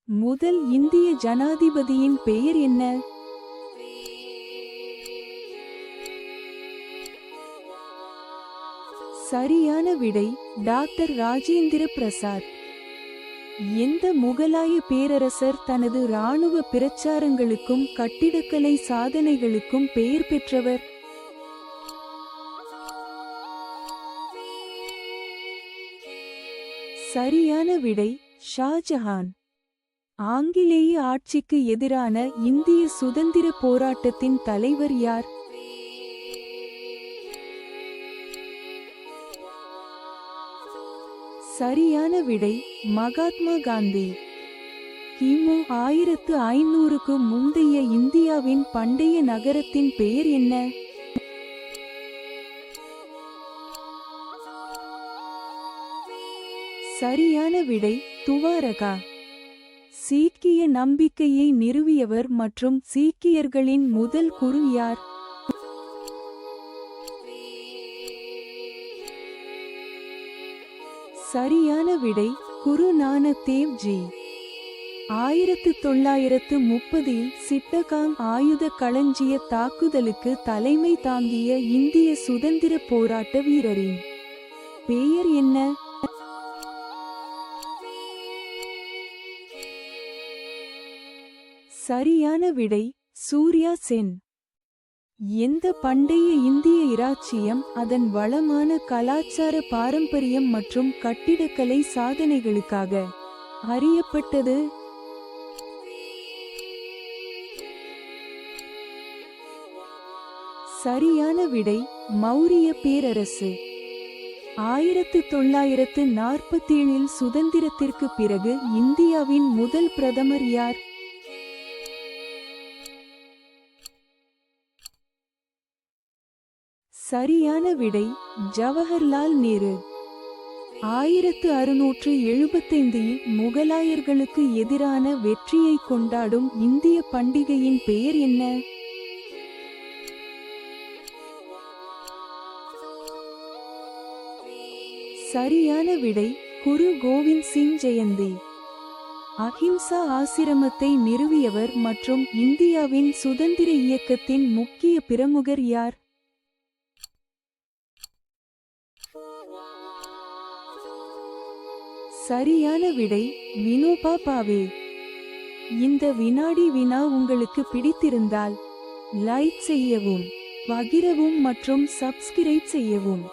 முதல் இந்திய ஜனாதிபதியின் பெயர் என்ன? சரியான விடை டாக்டர் ராஜேந்திர பிரசாத். எந்த முகலாய பேரரசர் தனது இராணுவ பிரச்சாரங்களுக்கும் கட்டிடக்கலை சாதனைகளுக்கும் பெயர் பெற்றவர்? சரியான விடை ஷாஜஹான். ஆங்கிலேய ஆட்சிக்கு எதிரான இந்திய சுதந்திர போராட்டத்தின் தலைவர் யார்? சரியான விடை மகாத்மா காந்தி. கிமு 1500க்கு முந்தைய இந்தியாவின் பண்டைய நகரத்தின் பெயர் என்ன? சரியான விடை துவாரகா. சீக்கிய நம்பிக்கையை நிறுவியவர் மற்றும் சீக்கியர்களின் முதல் குரு யார்? சரியான விடை குரு நானக் தேவ் ஜி. 1930இல் சிட்டகாங் ஆயுத களஞ்சிய தாக்குதலுக்கு தலைமை தாங்கிய இந்திய சுதந்திர போராட்ட வீரரின் பெயர் என்ன? சரியான விடை சூர்யா சென். எந்த பண்டைய இந்திய இராச்சியம் அதன் வளமான கலாச்சார பாரம்பரியம் மற்றும் கட்டிடக்கலை சாதனைகளுக்காக அறியப்பட்டது? சரியான விடை மௌரிய பேரரசு. 1947இல் சுதந்திரத்திற்கு பிறகு இந்தியாவின் முதல் பிரதமர் யார்? சரியான விடை ஜவஹர்லால் நேரு. 1675இல் முகலாயர்களுக்கு எதிரான வெற்றியை கொண்டாடும் இந்திய பண்டிகையின் பெயர் என்ன? சரியான விடை குரு கோவிந்த் சிங் ஜெயந்தி. அஹிம்சா ஆசிரமத்தை நிறுவியவர் மற்றும் இந்தியாவின் சுதந்திர இயக்கத்தின் முக்கிய பிரமுகர் யார்? சரியான விடை வினோபா பாவே. இந்த வினாடி வினா உங்களுக்கு பிடித்திருந்தால் லைக் செய்யவும், பகிரவும் மற்றும் சப்ஸ்கிரைப் செய்யவும்.